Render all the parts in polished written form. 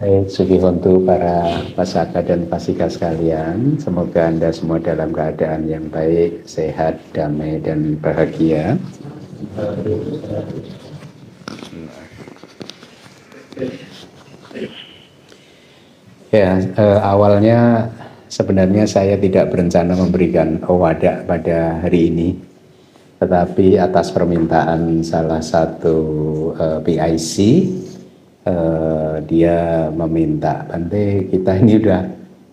Baik, Sugihontu para pasaka dan pasika sekalian, semoga Anda semua dalam keadaan yang baik, sehat, damai, dan bahagia. Ya, awalnya sebenarnya saya tidak berencana memberikan wadah pada hari ini, tetapi atas permintaan salah satu PIC, dia meminta, Bante, kita ini udah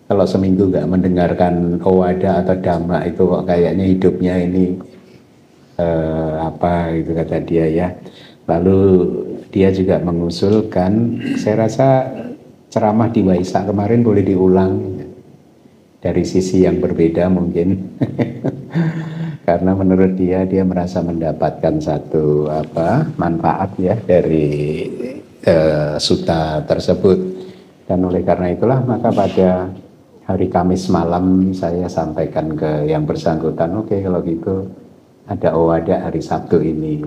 kalau seminggu nggak mendengarkan owada atau dhamma itu kok kayaknya hidupnya ini apa gitu kata dia ya. Lalu dia juga mengusulkan, saya rasa ceramah di Waisak kemarin boleh diulang dari sisi yang berbeda mungkin. Karena menurut dia merasa mendapatkan satu manfaat ya dari sutta tersebut. Dan oleh karena itulah maka pada hari Kamis malam saya sampaikan ke yang bersangkutan, oke, kalau gitu ada owada hari Sabtu ini.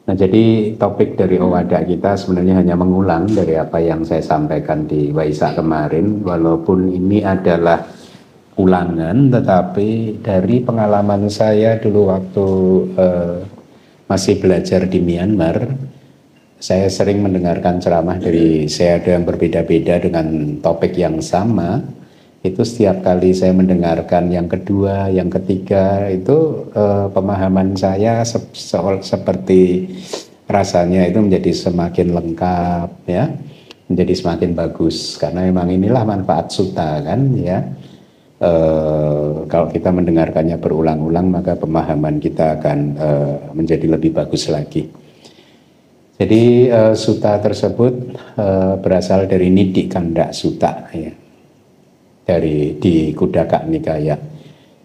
Nah, jadi topik dari owada kita sebenarnya hanya mengulang dari apa yang saya sampaikan di Waisak kemarin, walaupun ini adalah ulangan, tetapi dari pengalaman saya dulu waktu masih belajar di Myanmar, saya sering mendengarkan ceramah dari sayadaw yang berbeda-beda dengan topik yang sama. Itu setiap kali saya mendengarkan yang kedua, yang ketiga, itu pemahaman saya seperti rasanya itu menjadi semakin lengkap ya, menjadi semakin bagus, karena memang inilah manfaat sutta kan ya. Kalau kita mendengarkannya berulang-ulang maka pemahaman kita akan menjadi lebih bagus lagi. Jadi sutta tersebut berasal dari Nidhi Kanda Sutta ya, dari di Kudaka Nikaya.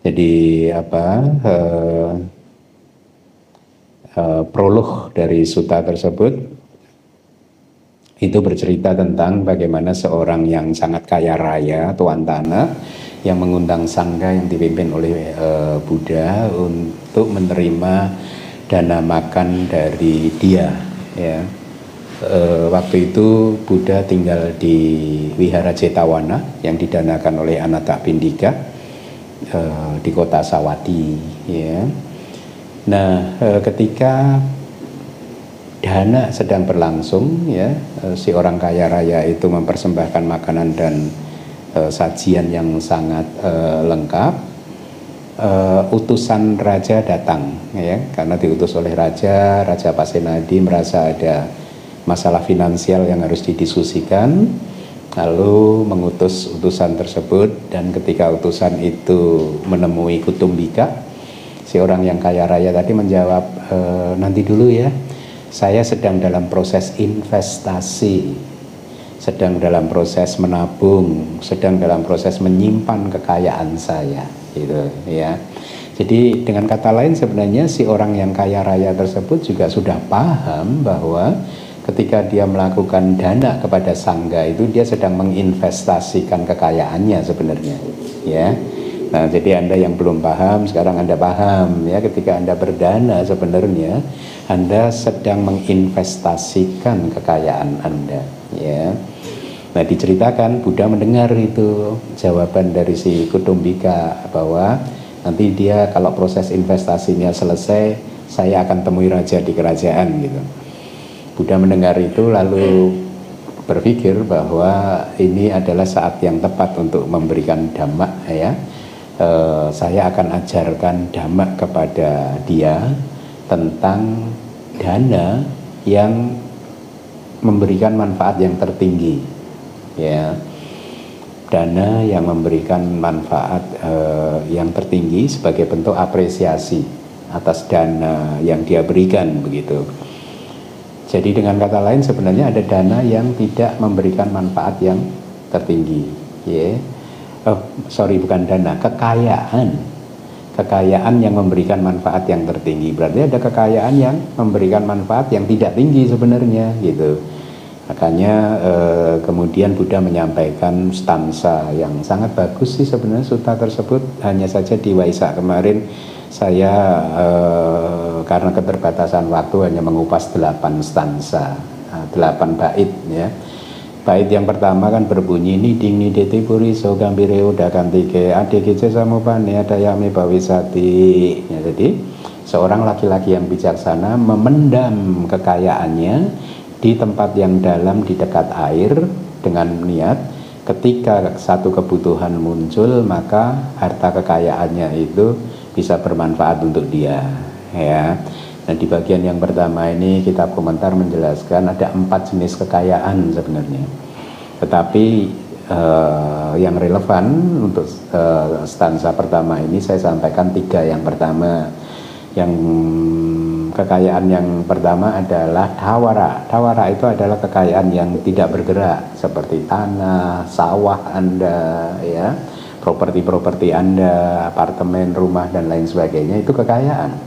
Jadi prolog dari sutta tersebut itu bercerita tentang bagaimana seorang yang sangat kaya raya, tuan tanah, yang mengundang sangga yang dipimpin oleh Buddha untuk menerima dana makan dari dia ya. Waktu itu Buddha tinggal di Wihara Cetawana yang didanakan oleh Anathapindika di kota Sawati ya. Nah, ketika dana sedang berlangsung ya, si orang kaya raya itu mempersembahkan makanan dan sajian yang sangat lengkap. Utusan raja datang ya, karena diutus oleh Raja Pasenadi merasa ada masalah finansial yang harus didiskusikan, lalu mengutus utusan tersebut. Dan ketika utusan itu menemui Kutumbika, si orang yang kaya raya tadi menjawab, nanti dulu ya, saya sedang dalam proses investasi, sedang dalam proses menabung, sedang dalam proses menyimpan kekayaan saya gitu ya. Jadi dengan kata lain sebenarnya si orang yang kaya raya tersebut juga sudah paham bahwa ketika dia melakukan dana kepada sangga itu dia sedang menginvestasikan kekayaannya sebenarnya ya. Nah, jadi Anda yang belum paham sekarang Anda paham ya, ketika Anda berdana sebenarnya Anda sedang menginvestasikan kekayaan Anda ya. Nah, diceritakan Buddha mendengar itu jawaban dari si Kutumbika bahwa nanti dia kalau proses investasinya selesai saya akan temui raja di kerajaan gitu. Buddha mendengar itu lalu berpikir bahwa ini adalah saat yang tepat untuk memberikan dhamma ya. Saya akan ajarkan dhamma kepada dia tentang dana yang memberikan manfaat yang tertinggi ya, dana yang memberikan manfaat yang tertinggi sebagai bentuk apresiasi atas dana yang dia berikan begitu. Jadi dengan kata lain sebenarnya ada dana yang tidak memberikan manfaat yang tertinggi ya. Bukan dana, kekayaan yang memberikan manfaat yang tertinggi. Berarti ada kekayaan yang memberikan manfaat yang tidak tinggi sebenarnya gitu. Makanya kemudian Buddha menyampaikan stansa yang sangat bagus sih sebenarnya sutta tersebut. Hanya saja di Waisak kemarin saya karena keterbatasan waktu hanya mengupas 8 stansa, 8 bait ya. bait yang pertama kan berbunyi niding nideti puri so gambire udah kantike adekece samupane adayame bawisati. Ya, jadi seorang laki-laki yang bijaksana memendam kekayaannya di tempat yang dalam di dekat air dengan niat ketika satu kebutuhan muncul maka harta kekayaannya itu bisa bermanfaat untuk dia, ya. Nah, di bagian yang pertama ini kitab komentar menjelaskan ada 4 jenis kekayaan sebenarnya. Tetapi yang relevan untuk stansa pertama ini saya sampaikan 3. Yang pertama, yang kekayaan yang pertama adalah dawara. Dawara itu adalah kekayaan yang tidak bergerak seperti tanah, sawah Anda, ya, properti-properti Anda, apartemen, rumah dan lain sebagainya, itu kekayaan.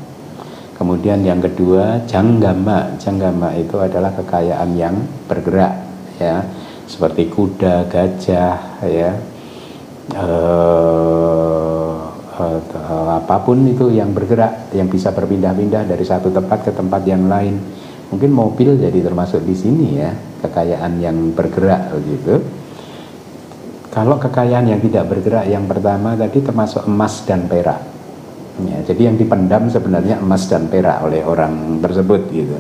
Kemudian yang kedua, janggama. Janggama itu adalah kekayaan yang bergerak, ya, seperti kuda, gajah, ya, apapun itu yang bergerak, yang bisa berpindah-pindah dari satu tempat ke tempat yang lain. Mungkin mobil jadi termasuk di sini, ya, kekayaan yang bergerak begitu. Kalau kekayaan yang tidak bergerak yang pertama tadi termasuk emas dan perak. Ya, jadi yang dipendam sebenarnya emas dan perak oleh orang tersebut gitu.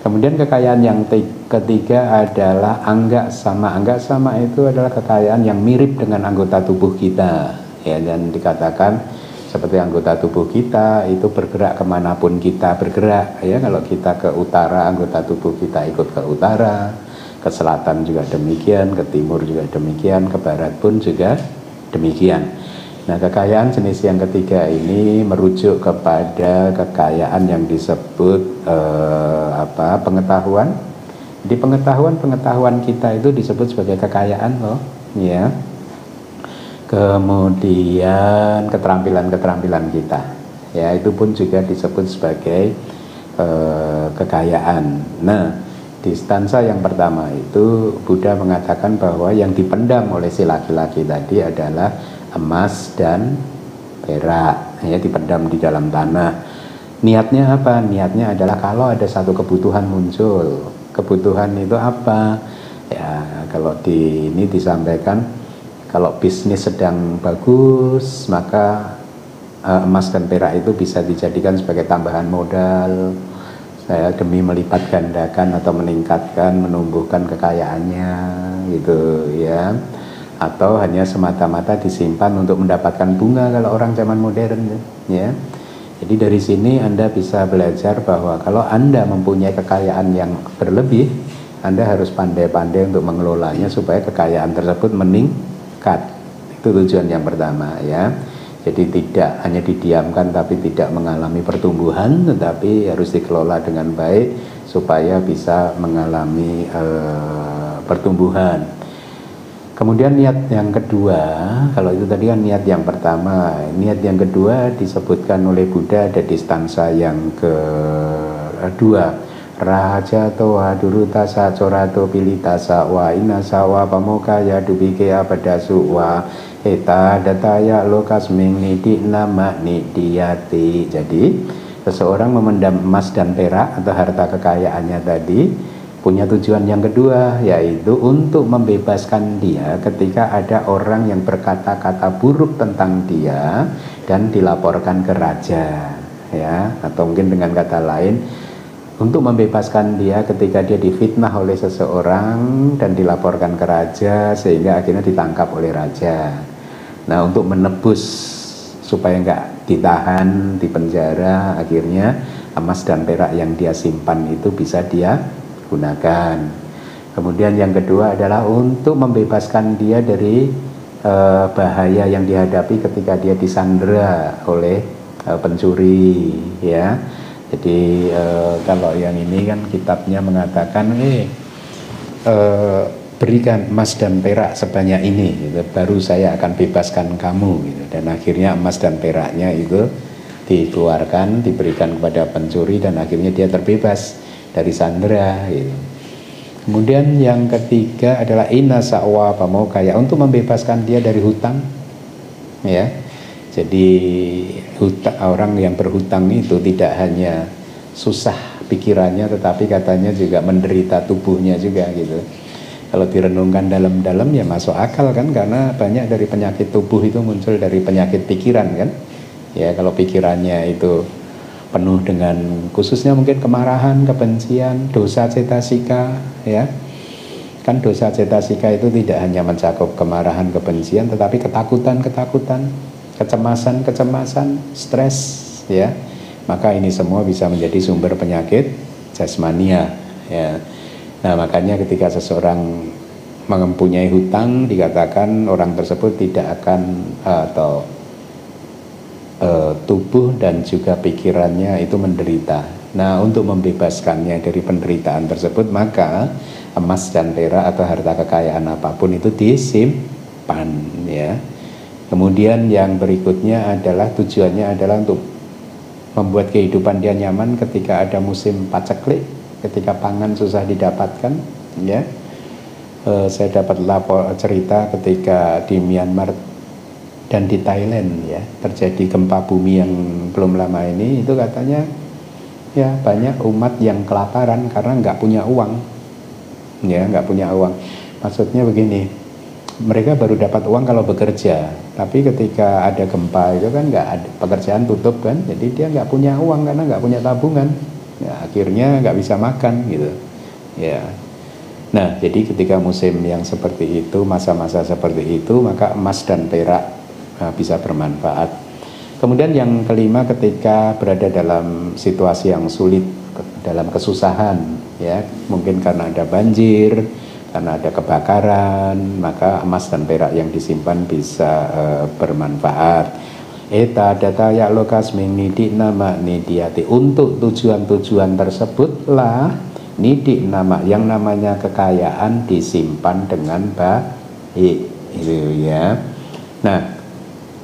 Kemudian kekayaan yang ketiga adalah angga sama. Angga sama itu adalah kekayaan yang mirip dengan anggota tubuh kita, ya, dan dikatakan seperti anggota tubuh kita itu bergerak kemanapun kita bergerak, ya. Kalau kita ke utara, anggota tubuh kita ikut ke utara, ke selatan juga demikian, ke timur juga demikian, ke barat pun juga demikian. Nah, kekayaan jenis yang ketiga ini merujuk kepada kekayaan yang disebut pengetahuan. Jadi pengetahuan kita itu disebut sebagai kekayaan loh, ya. Kemudian keterampilan kita, ya, itu pun juga disebut sebagai kekayaan. Nah, di stansa yang pertama itu Buddha mengatakan bahwa yang dipendam oleh si laki-laki tadi adalah emas dan perak, ya, dipendam di dalam tanah. Niatnya apa? Niatnya adalah kalau ada satu kebutuhan muncul. Kebutuhan itu apa? Ya, kalau di ini disampaikan kalau bisnis sedang bagus, maka emas dan perak itu bisa dijadikan sebagai tambahan modal, saya demi melipat gandakan atau meningkatkan, menumbuhkan kekayaannya, gitu, ya. Atau hanya semata-mata disimpan untuk mendapatkan bunga kalau orang zaman modern, ya. Jadi dari sini Anda bisa belajar bahwa kalau Anda mempunyai kekayaan yang berlebih, Anda harus pandai-pandai untuk mengelolanya supaya kekayaan tersebut meningkat. Itu tujuan yang pertama, ya. Jadi tidak hanya didiamkan tapi tidak mengalami pertumbuhan, tetapi harus dikelola dengan baik supaya bisa mengalami pertumbuhan. Kemudian niat yang kedua, kalau itu tadi kan niat yang pertama, niat yang kedua disebutkan oleh Buddha ada di stansa yang kedua. Raja toha durutasa corato pilitasa wa inasa wa pamokaya dubike abadasu wa eta dataya lokasming nidi nama nidiyati. Jadi seseorang memendam emas dan perak atau harta kekayaannya tadi punya tujuan yang kedua, yaitu untuk membebaskan dia ketika ada orang yang berkata-kata buruk tentang dia dan dilaporkan ke raja, ya, atau mungkin dengan kata lain untuk membebaskan dia ketika dia difitnah oleh seseorang dan dilaporkan ke raja sehingga akhirnya ditangkap oleh raja. Nah, untuk menebus supaya nggak ditahan, dipenjara, akhirnya emas dan perak yang dia simpan itu bisa dia gunakan. Kemudian yang kedua adalah untuk membebaskan dia dari bahaya yang dihadapi ketika dia disandera oleh pencuri, ya. Jadi kalau yang ini kan kitabnya mengatakan berikan emas dan perak sebanyak ini gitu, baru saya akan bebaskan kamu gitu. Dan akhirnya emas dan peraknya itu dikeluarkan, diberikan kepada pencuri dan akhirnya dia terbebas dari sandera gitu. Kemudian yang ketiga adalah inasawa pamokaya, untuk membebaskan dia dari hutang, ya. Jadi orang yang berhutang itu tidak hanya susah pikirannya tetapi katanya juga menderita tubuhnya juga gitu. Kalau direnungkan dalam-dalam ya masuk akal kan, karena banyak dari penyakit tubuh itu muncul dari penyakit pikiran kan. Ya kalau pikirannya itu penuh dengan khususnya mungkin kemarahan, kebencian, dosa cetasika ya. Kan dosa cetasika itu tidak hanya mencakup kemarahan, kebencian, tetapi ketakutan, kecemasan, stres ya. Maka ini semua bisa menjadi sumber penyakit jasmania ya. Nah makanya ketika seseorang mempunyai hutang, dikatakan orang tersebut tidak akan tubuh dan juga pikirannya itu menderita. Nah untuk membebaskannya dari penderitaan tersebut, maka emas dan perak atau harta kekayaan apapun itu disimpan ya. Kemudian yang berikutnya adalah tujuannya adalah untuk membuat kehidupan dia nyaman ketika ada musim paceklik, ketika pangan susah didapatkan ya. Saya dapat lapor cerita ketika di Myanmar dan di Thailand ya terjadi gempa bumi yang belum lama ini, itu katanya ya banyak umat yang kelaparan karena nggak punya uang ya, nggak punya uang. Maksudnya begini, mereka baru dapat uang kalau bekerja, tapi ketika ada gempa itu kan nggak ada, pekerjaan tutup kan, jadi dia nggak punya uang karena nggak punya tabungan ya, akhirnya nggak bisa makan gitu ya. Nah jadi ketika musim yang seperti itu, masa-masa seperti itu, maka emas dan perak bisa bermanfaat. Kemudian yang kelima, ketika berada dalam situasi yang sulit, dalam kesusahan ya, mungkin karena ada banjir, karena ada kebakaran, maka emas dan perak yang disimpan bisa bermanfaat. Eta data ya lokas nidi nama nidiati, untuk tujuan-tujuan tersebutlah nidi nama, yang namanya kekayaan disimpan dengan baik itu ya. Nah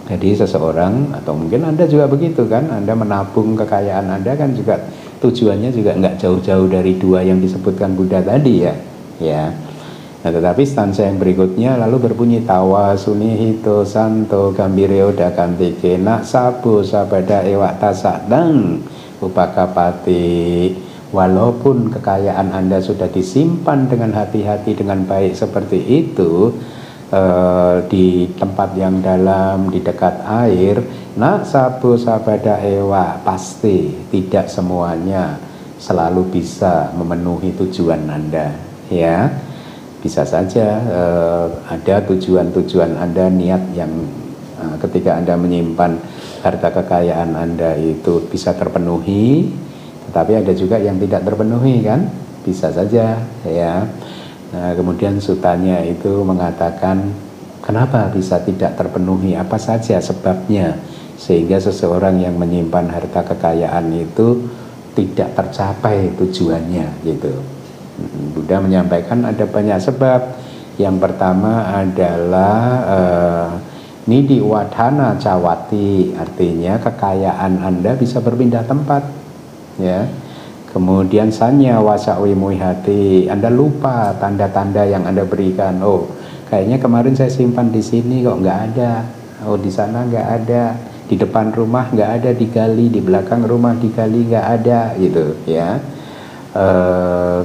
jadi seseorang, atau mungkin Anda juga begitu kan, Anda menabung kekayaan Anda kan juga tujuannya juga nggak jauh-jauh dari dua yang disebutkan Buddha tadi ya. Ya. Nah tetapi stansa yang berikutnya lalu berbunyi tawa sunihito santo gambireo dakantike nak sabo sabada ewak tasadang upakapati. Walaupun kekayaan Anda sudah disimpan dengan hati-hati, dengan baik seperti itu, di tempat yang dalam, di dekat air, nak sabu sabada ewa, pasti tidak semuanya selalu bisa memenuhi tujuan Anda ya. Bisa saja ada tujuan-tujuan Anda, niat yang ketika Anda menyimpan harta kekayaan Anda itu bisa terpenuhi, tetapi ada juga yang tidak terpenuhi kan, bisa saja ya. Nah, kemudian sutanya itu mengatakan kenapa bisa tidak terpenuhi, apa saja sebabnya sehingga seseorang yang menyimpan harta kekayaan itu tidak tercapai tujuannya gitu. Buddha menyampaikan ada banyak sebab. Yang pertama adalah nidi wadhana cawati, artinya kekayaan Anda bisa berpindah tempat ya. Kemudian sanya wasawi muihati, Anda lupa tanda-tanda yang Anda berikan. Oh, kayaknya kemarin saya simpan di sini kok nggak ada. Oh, di sana nggak ada. Di depan rumah nggak ada, digali. Di belakang rumah digali nggak ada, gitu ya.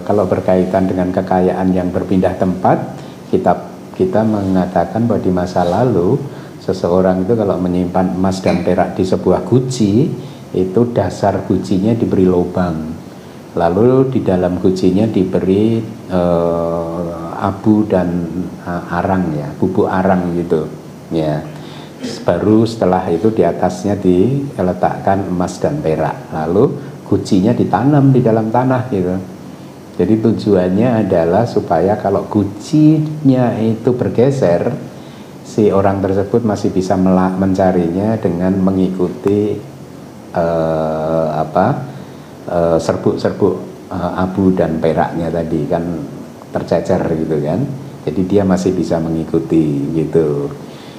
Kalau berkaitan dengan kekayaan yang berpindah tempat, kita mengatakan bahwa di masa lalu seseorang itu kalau menyimpan emas dan perak di sebuah guci, itu dasar gucinya diberi lubang. Lalu di dalam gucinya diberi abu dan arang ya, bubuk arang gitu ya. Baru setelah itu di atasnya diletakkan emas dan perak, lalu gucinya ditanam di dalam tanah gitu. Jadi tujuannya adalah supaya kalau gucinya itu bergeser, si orang tersebut masih bisa mencarinya dengan mengikuti serbuk-serbuk abu dan peraknya tadi kan tercecer gitu kan. Jadi dia masih bisa mengikuti gitu.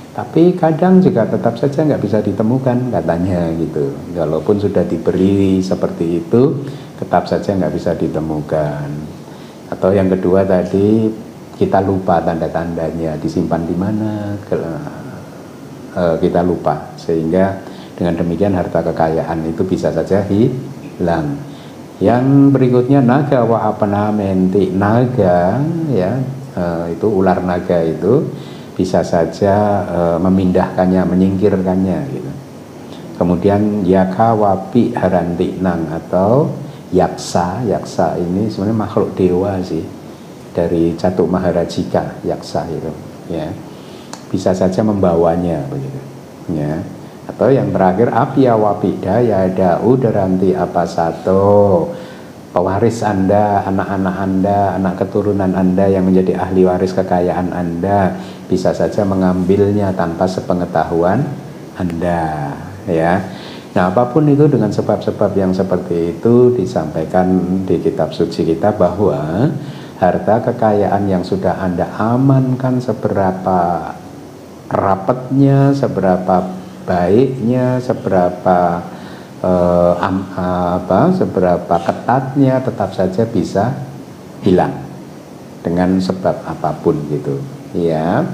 Tapi kadang juga tetap saja nggak bisa ditemukan katanya gitu. Walaupun sudah diberi seperti itu, tetap saja nggak bisa ditemukan. Atau yang kedua tadi, kita lupa tanda-tandanya disimpan di mana, kita lupa, sehingga dengan demikian harta kekayaan itu bisa saja hilang. Yang berikutnya naga wa apana menti, naga ya, itu ular naga itu bisa saja memindahkannya, menyingkirkannya gitu. Kemudian yaka wapi haranti nang atau yaksa. Yaksa ini sebenarnya makhluk dewa sih, dari Catuk Maharajika yaksa itu ya, bisa saja membawanya begitu ya. Atau yang terakhir apya wapida ya ada udaranti apa satu, pewaris Anda, anak-anak Anda, anak keturunan Anda yang menjadi ahli waris kekayaan Anda bisa saja mengambilnya tanpa sepengetahuan Anda ya. Nah, apapun itu dengan sebab-sebab yang seperti itu disampaikan di kitab suci kita bahwa harta kekayaan yang sudah Anda amankan seberapa rapatnya, seberapa baiknya, seberapa seberapa ketatnya, tetap saja bisa hilang dengan sebab apapun gitu ya.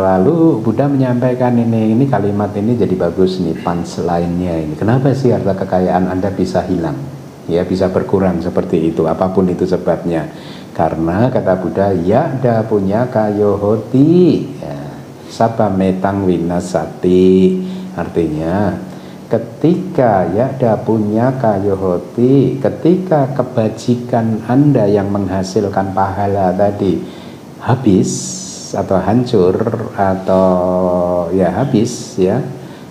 Lalu Buddha menyampaikan ini kalimat ini jadi bagus nih, punchline-nya ini. Kenapa sih harta kekayaan Anda bisa hilang? Ya, bisa berkurang seperti itu, apapun itu sebabnya. Karena kata Buddha, yada punya kayohoti ya, sapa metang winasati. Artinya ketika yada punya kayohoti, ketika kebajikan Anda yang menghasilkan pahala tadi habis atau hancur atau ya habis ya,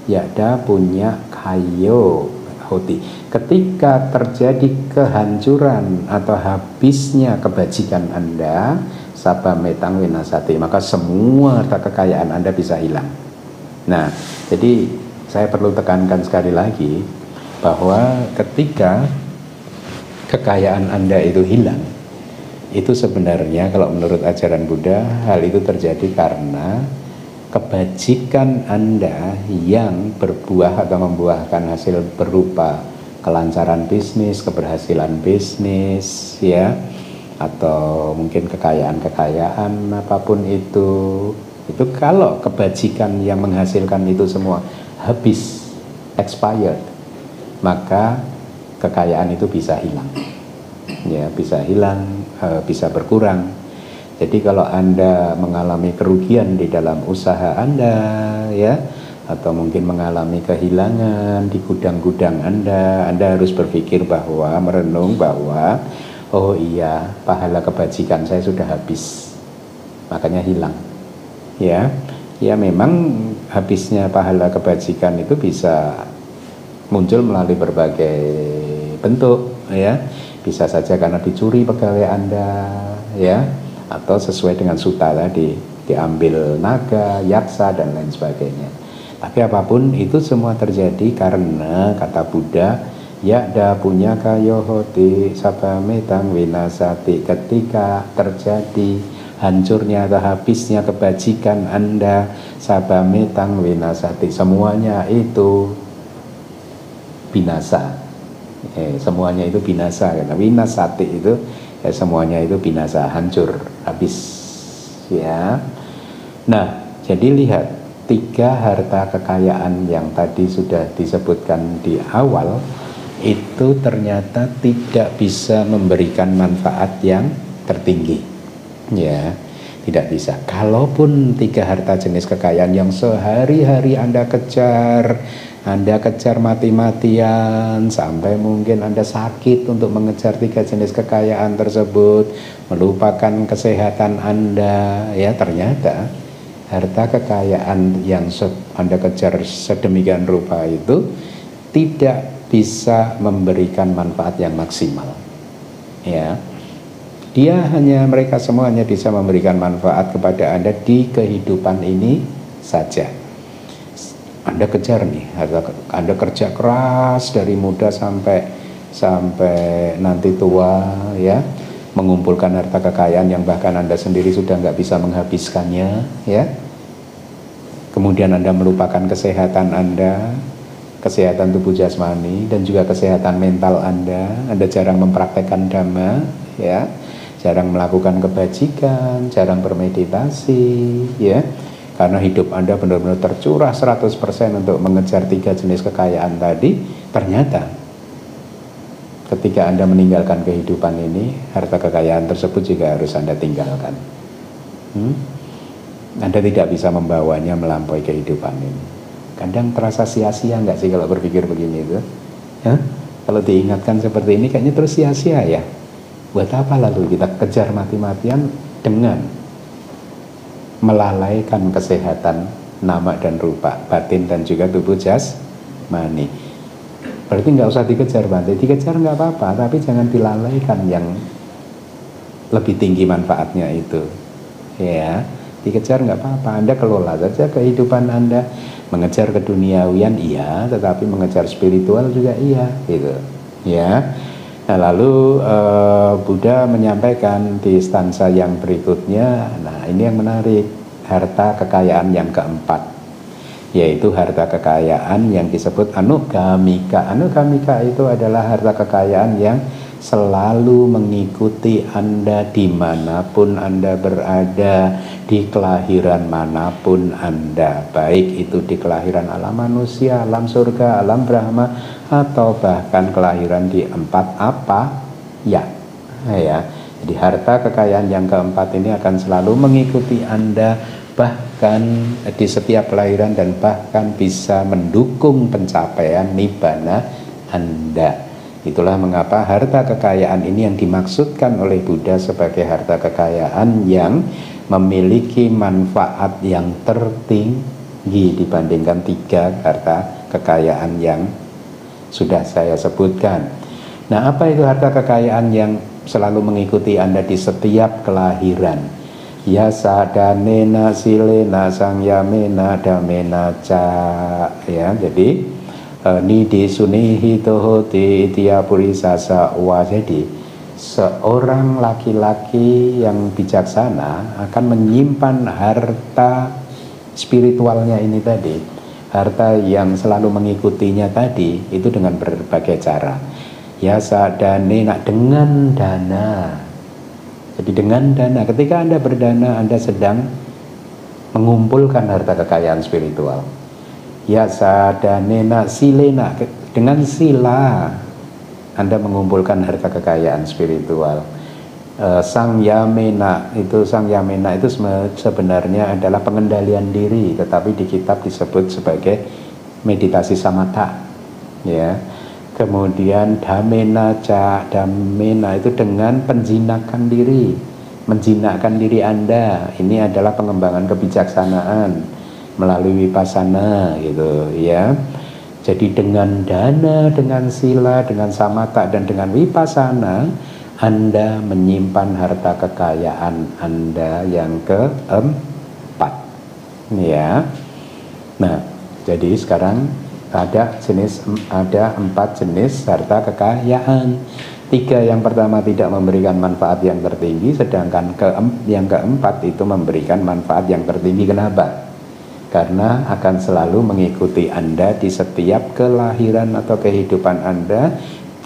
yada punya kayo hoti, ketika terjadi kehancuran atau habisnya kebajikan Anda saba metang winasati, maka semua harta kekayaan Anda bisa hilang. Nah, jadi saya perlu tekankan sekali lagi bahwa ketika kekayaan Anda itu hilang, itu sebenarnya kalau menurut ajaran Buddha hal itu terjadi karena kebajikan Anda yang berbuah atau membuahkan hasil berupa kelancaran bisnis, keberhasilan bisnis ya, atau mungkin kekayaan-kekayaan apapun itu kalau kebajikan yang menghasilkan itu semua habis, expired, maka kekayaan itu bisa hilang ya, bisa hilang, bisa berkurang. Jadi kalau Anda mengalami kerugian di dalam usaha Anda ya, atau mungkin mengalami kehilangan di gudang-gudang Anda harus berpikir bahwa, merenung bahwa oh iya, pahala kebajikan saya sudah habis, makanya hilang ya. Ya memang habisnya pahala kebajikan itu bisa muncul melalui berbagai bentuk ya. Bisa saja karena dicuri pegawai Anda ya, atau sesuai dengan suta tadi, diambil naga, yaksa dan lain sebagainya. Tapi apapun itu semua terjadi karena kata Buddha, yada punya kayohoti sabametang winasati, ketika terjadi hancurnya atau habisnya kebajikan Anda sabametang winasati, semuanya itu binasa. Semuanya itu binasa, karena winasati itu semuanya itu binasa, hancur, habis ya. Nah, jadi lihat tiga harta kekayaan yang tadi sudah disebutkan di awal itu ternyata tidak bisa memberikan manfaat yang tertinggi ya, tidak bisa. Kalaupun tiga harta jenis kekayaan yang sehari-hari Anda kejar mati-matian sampai mungkin Anda sakit untuk mengejar tiga jenis kekayaan tersebut, melupakan kesehatan Anda ya, ternyata harta kekayaan yang Anda kejar sedemikian rupa itu tidak bisa memberikan manfaat yang maksimal ya. Mereka semuanya bisa memberikan manfaat kepada Anda di kehidupan ini saja. Anda kejar nih, Anda kerja keras dari muda sampai nanti tua ya, mengumpulkan harta kekayaan yang bahkan Anda sendiri sudah nggak bisa menghabiskannya ya. Kemudian Anda melupakan kesehatan Anda, kesehatan tubuh jasmani dan juga kesehatan mental Anda jarang mempraktekkan dhamma ya, jarang melakukan kebajikan, jarang bermeditasi ya. Karena hidup Anda benar-benar tercurah 100% untuk mengejar tiga jenis kekayaan tadi, ternyata ketika Anda meninggalkan kehidupan ini, harta kekayaan tersebut juga harus Anda tinggalkan. Anda tidak bisa membawanya melampaui kehidupan ini. Kadang terasa sia-sia nggak sih kalau berpikir begini itu? Kalau diingatkan seperti ini kayaknya terus sia-sia ya. Buat apa lalu kita kejar mati-matian dengan melalaikan kesehatan nama dan rupa, batin dan juga tubuh jasmani. Berarti nggak usah dikejar Bante, dikejar nggak apa-apa, tapi jangan dilalaikan yang lebih tinggi manfaatnya itu. Ya, dikejar nggak apa-apa, Anda kelola saja kehidupan Anda. Mengejar keduniawian iya, tetapi mengejar spiritual juga iya, gitu. Ya. Nah, lalu Buddha menyampaikan di stansa yang berikutnya. Nah, ini yang menarik, harta kekayaan yang keempat, yaitu harta kekayaan yang disebut anugamika. Anugamika itu adalah harta kekayaan yang selalu mengikuti Anda dimanapun Anda berada, di kelahiran manapun Anda, baik itu di kelahiran alam manusia, alam surga, alam Brahma, atau bahkan kelahiran di empat apa ya. Jadi harta kekayaan yang keempat ini akan selalu mengikuti Anda, bahkan di setiap kelahiran, dan bahkan bisa mendukung pencapaian nibbana Anda. Itulah mengapa harta kekayaan ini yang dimaksudkan oleh Buddha sebagai harta kekayaan yang memiliki manfaat yang tertinggi dibandingkan 3 harta kekayaan yang sudah saya sebutkan. Nah, apa itu harta kekayaan yang selalu mengikuti Anda di setiap kelahiran? Yasa danena silena sangyamena damena ca, ya. Jadi nidi sunihi tohoti tiapurisasa wa. Jadi seorang laki-laki yang bijaksana akan menyimpan harta spiritualnya ini tadi, harta yang selalu mengikutinya tadi, itu dengan berbagai cara. Yasa danena, dengan dana. Jadi dengan dana, ketika Anda berdana, Anda sedang mengumpulkan harta kekayaan spiritual. Yasa danena silena, dengan sila Anda mengumpulkan harta kekayaan spiritual. Sang yamena itu sebenarnya adalah pengendalian diri, tetapi di kitab disebut sebagai meditasi samatha, ya. Kemudian damena itu dengan penjinakan diri, menjinakkan diri Anda. Ini adalah pengembangan kebijaksanaan melalui vipassana, gitu ya. Jadi dengan dana, dengan sila, dengan samatha, dan dengan vipassana, Anda menyimpan harta kekayaan Anda yang keempat, ya. Nah, jadi sekarang ada 4 jenis harta kekayaan. 3 yang pertama tidak memberikan manfaat yang tertinggi, sedangkan yang keempat itu memberikan manfaat yang tertinggi. Kenapa? Karena akan selalu mengikuti Anda di setiap kelahiran atau kehidupan Anda,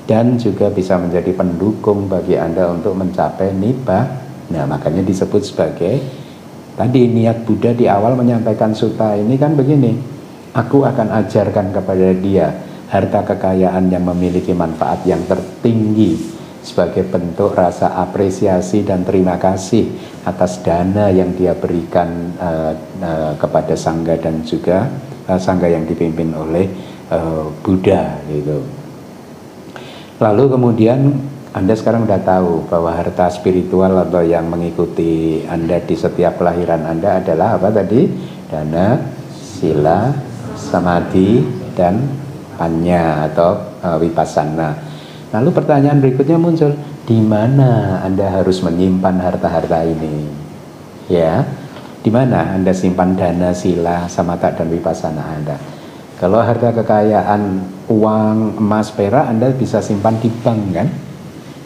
dan juga bisa menjadi pendukung bagi Anda untuk mencapai nibbana. Nah, makanya disebut sebagai, tadi niat Buddha di awal menyampaikan sutta ini kan begini, aku akan ajarkan kepada dia harta kekayaan yang memiliki manfaat yang tertinggi sebagai bentuk rasa apresiasi dan terima kasih atas dana yang dia berikan kepada sangga, dan juga sangga yang dipimpin oleh Buddha, gitu. Lalu kemudian Anda sekarang sudah tahu bahwa harta spiritual atau yang mengikuti Anda di setiap kelahiran Anda adalah apa tadi? Dana, sila, samadhi, dan panya atau vipassana. Lalu pertanyaan berikutnya muncul, di mana Anda harus menyimpan harta-harta ini? Ya, di mana Anda simpan dana, sila, samatha, dan vipassana Anda? Kalau harta kekayaan uang, emas, perak, Anda bisa simpan di bank, kan?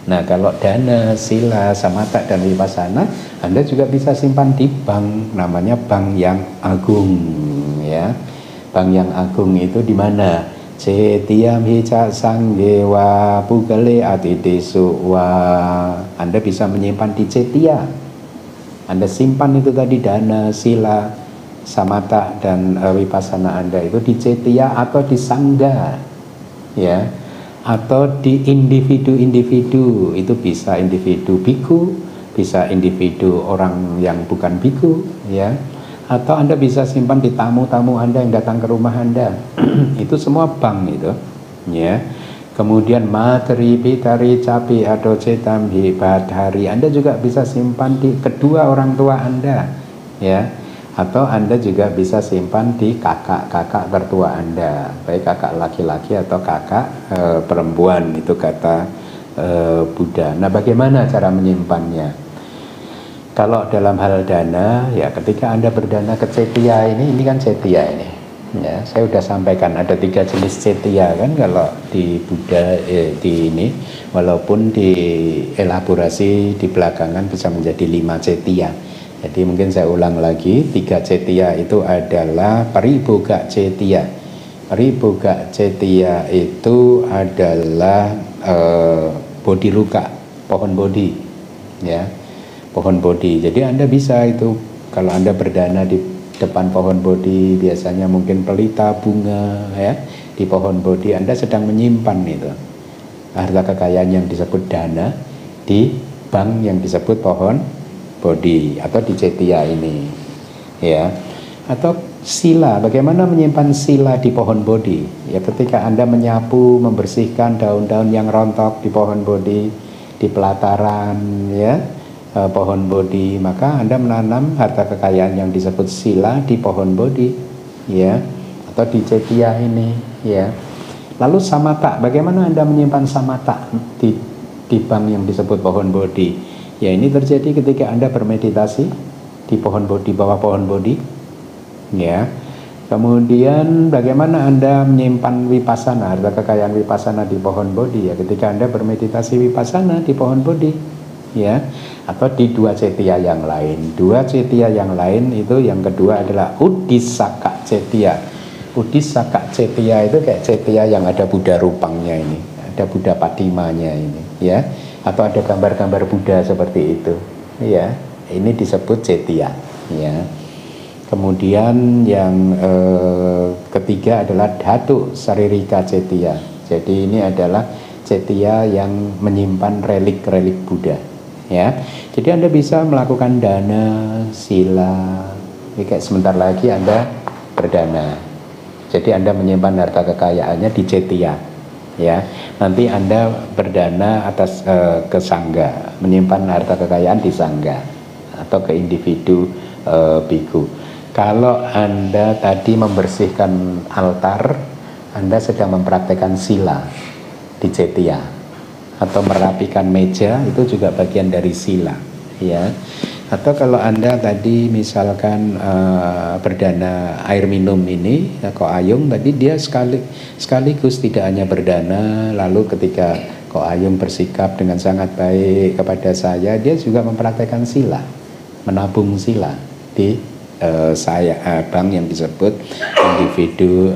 Nah, kalau dana, sila, samatha, dan vipassana, Anda juga bisa simpan di bank, namanya bank yang agung, ya. Bank yang agung itu di mana? Cetiam hica sanggewa pugale atidesu wa. Anda bisa menyimpan di cetia. Anda simpan itu tadi dana, sila, samatha, dan vipassana Anda itu di cetia atau di sangga, ya. atau di individu-individu, itu bisa individu biku, bisa individu orang yang bukan biku, ya. Atau Anda bisa simpan di tamu-tamu Anda yang datang ke rumah Anda. Itu semua bank itu, ya. Kemudian materi, bitari, capi, atau cetamhi, badhari, Anda juga bisa simpan di kedua orang tua Anda, ya. Atau Anda juga bisa simpan di kakak-kakak tertua Anda, baik kakak laki-laki atau kakak perempuan, itu kata Buddha. Nah, bagaimana cara menyimpannya? Kalau dalam hal dana, ya ketika Anda berdana ke cetia ini kan cetia ini. Ya, saya sudah sampaikan ada 3 jenis cetia kan kalau di Buddha di ini, walaupun di elaborasi di belakangan bisa menjadi 5 cetia. Jadi mungkin saya ulang lagi, 3 cetia itu adalah pariboga cetia. Pariboga cetia itu adalah bodhi luka, pohon bodhi, ya. Pohon bodhi. Jadi Anda bisa itu kalau Anda berdana di depan pohon bodhi, biasanya mungkin pelita bunga, ya, di pohon bodhi Anda sedang menyimpan itu harta kekayaan yang disebut dana di bank yang disebut pohon bodhi atau di cetia ini, ya. Atau sila, bagaimana menyimpan sila di pohon bodhi? Ya, ketika Anda menyapu, membersihkan daun-daun yang rontok di pohon bodhi, di pelataran, ya, pohon bodhi, maka Anda menanam harta kekayaan yang disebut sila di pohon bodhi, ya, atau di cetia ini, ya. Lalu samata, bagaimana Anda menyimpan samata di bank yang disebut pohon bodhi? Ya, ini terjadi ketika Anda bermeditasi di pohon bodhi, bawah pohon bodhi, ya. Kemudian bagaimana Anda menyimpan vipassana, harta kekayaan vipassana di pohon bodhi? Ya, ketika Anda bermeditasi vipassana di pohon bodhi, ya. Atau di 2 cetia yang lain. 2 cetia yang lain itu yang kedua adalah Uddisaka cetia. Uddisaka cetia itu kayak cetia yang ada Buddha rupangnya ini, ada Buddha Patimanya ini, ya. Atau ada gambar-gambar Buddha seperti itu, ya. Ini disebut cetia, ya. Kemudian yang ketiga adalah Dhatu Saririka cetia. Jadi ini adalah cetia yang menyimpan relik-relik Buddha, ya. Jadi Anda bisa melakukan dana, sila, kayak sebentar lagi Anda berdana. Jadi Anda menyimpan harta kekayaannya di cetia, ya. Nanti Anda berdana atas ke sangga, menyimpan harta kekayaan di sangga atau ke individu biku. Kalau Anda tadi membersihkan altar, Anda sedang mempraktekkan sila di cetia. Atau merapikan meja, itu juga bagian dari sila, ya. Atau kalau Anda tadi misalkan berdana air minum ini, Ko Ayung tadi dia sekaligus tidak hanya berdana, lalu ketika Ko Ayung bersikap dengan sangat baik kepada saya, dia juga mempraktekkan sila, menabung sila di bank yang disebut individu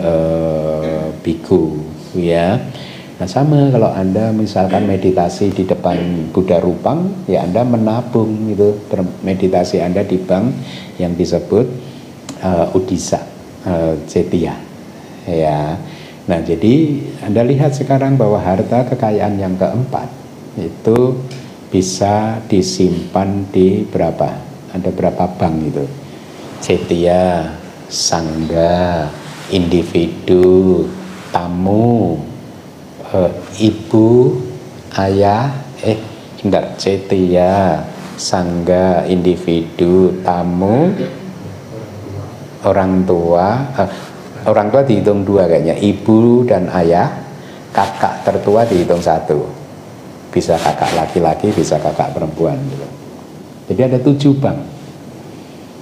biku, ya. Nah, sama kalau Anda misalkan meditasi di depan Buddha rupang, ya Anda menabung itu meditasi Anda di bank yang disebut Uddisa cetia, ya. Nah, jadi Anda lihat sekarang bahwa harta kekayaan yang keempat itu bisa disimpan di berapa? Ada berapa bank itu? Cetia, sangga, individu, tamu, ibu, ayah, sebentar, cetia, sangga, individu, tamu, orang tua. Orang tua dihitung 2 kayaknya, ibu dan ayah. Kakak tertua dihitung 1. Bisa kakak laki-laki, bisa kakak perempuan gitu. Jadi ada 7 bank.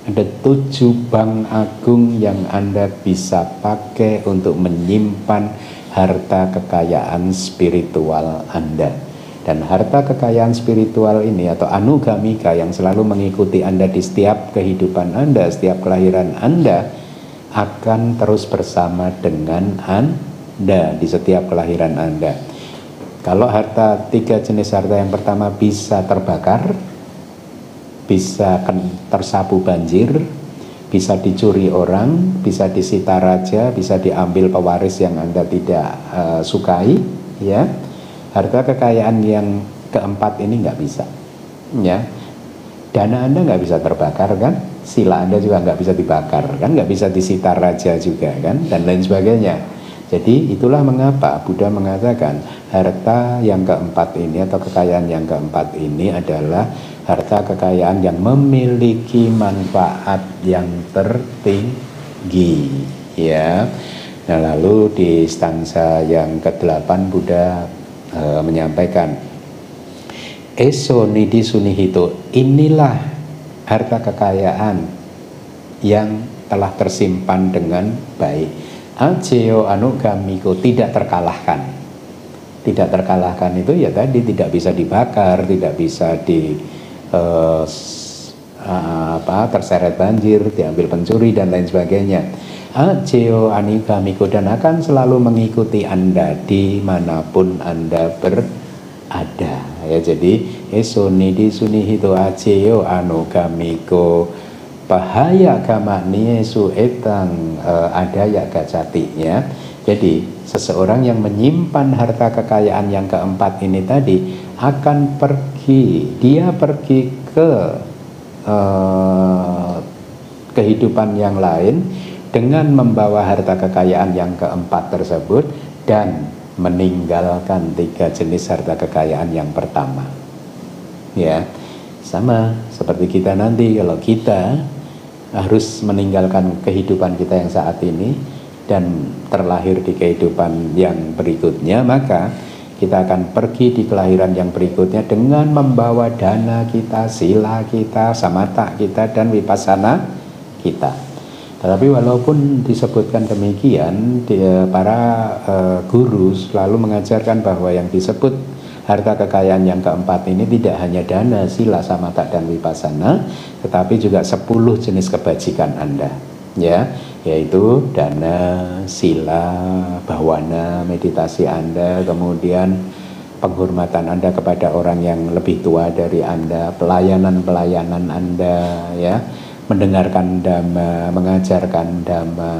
Ada 7 bank agung yang Anda bisa pakai untuk menyimpan harta kekayaan spiritual Anda. Dan harta kekayaan spiritual ini atau anugamika yang selalu mengikuti Anda di setiap kehidupan Anda, setiap kelahiran Anda, akan terus bersama dengan Anda di setiap kelahiran Anda. Kalau harta 3 jenis harta yang pertama bisa terbakar, bisa tersapu banjir, bisa dicuri orang, bisa disita raja, bisa diambil pewaris yang Anda tidak sukai, ya. Harta kekayaan yang keempat ini nggak bisa, ya. Dana Anda nggak bisa terbakar kan, sila Anda juga nggak bisa dibakar kan, nggak bisa disita raja juga kan, dan lain sebagainya. Jadi itulah mengapa Buddha mengatakan harta yang keempat ini atau kekayaan yang keempat ini adalah harta kekayaan yang memiliki manfaat yang tertinggi, ya. Nah, lalu di stansa yang ke-8 Buddha menyampaikan Eso nidi sunihito, inilah harta kekayaan yang telah tersimpan dengan baik. Ajeo anugamiko, tidak terkalahkan. Tidak terkalahkan itu ya tadi tidak bisa dibakar, tidak bisa terseret banjir, diambil pencuri dan lain sebagainya. Ajeo anugamiko, dan akan selalu mengikuti Anda dimanapun Anda berada. Ya, jadi esonidi sunihito ajeo anugamiko bahaya kama niesu etang adaya gacatinya. Jadi seseorang yang menyimpan harta kekayaan yang keempat ini tadi akan pergi, dia pergi ke kehidupan yang lain dengan membawa harta kekayaan yang keempat tersebut dan meninggalkan 3 jenis harta kekayaan yang pertama. Ya, sama seperti kita nanti, kalau kita harus meninggalkan kehidupan kita yang saat ini dan terlahir di kehidupan yang berikutnya, maka kita akan pergi di kelahiran yang berikutnya dengan membawa dana kita, sila kita, samatha kita, dan vipassana kita. Tetapi walaupun disebutkan demikian, para guru selalu mengajarkan bahwa yang disebut harta kekayaan yang keempat ini tidak hanya dana, sila, samatha, dan vipassana, tetapi juga 10 jenis kebajikan Anda, ya, yaitu dana, sila, bhawana, meditasi Anda, kemudian penghormatan Anda kepada orang yang lebih tua dari Anda, pelayanan Anda, ya, mendengarkan dhamma, mengajarkan dhamma,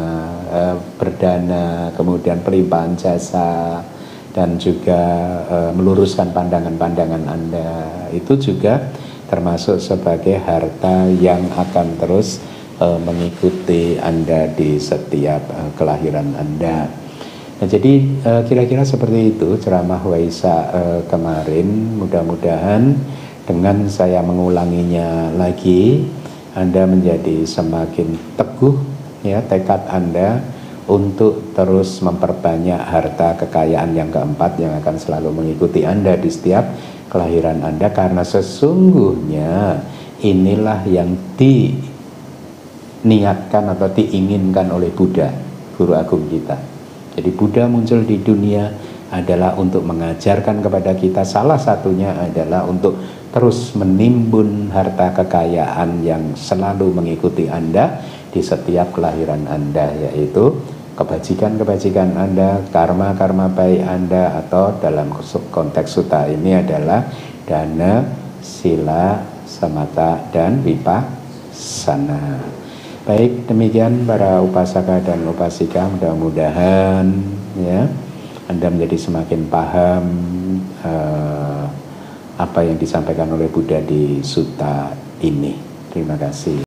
berdana, kemudian pelimpahan jasa, dan juga meluruskan pandangan-pandangan Anda. Itu juga termasuk sebagai harta yang akan terus mengikuti Anda di setiap kelahiran Anda. Nah, jadi kira-kira seperti itu ceramah Waisak kemarin. Mudah-mudahan dengan saya mengulanginya lagi, Anda menjadi semakin teguh, ya, tekad Anda untuk terus memperbanyak harta kekayaan yang keempat yang akan selalu mengikuti Anda di setiap kelahiran Anda, karena sesungguhnya inilah yang diniatkan atau diinginkan oleh Buddha, guru agung kita. Jadi Buddha muncul di dunia adalah untuk mengajarkan kepada kita, salah satunya adalah untuk terus menimbun harta kekayaan yang selalu mengikuti Anda di setiap kelahiran Anda, yaitu kebajikan-kebajikan Anda, karma-karma baik Anda, atau dalam konteks sutta ini adalah dana, sila, samatha, dan vipassana. Baik, demikian para upasaka dan upasika, mudah-mudahan ya Anda menjadi semakin paham apa yang disampaikan oleh Buddha di sutta ini. Terima kasih.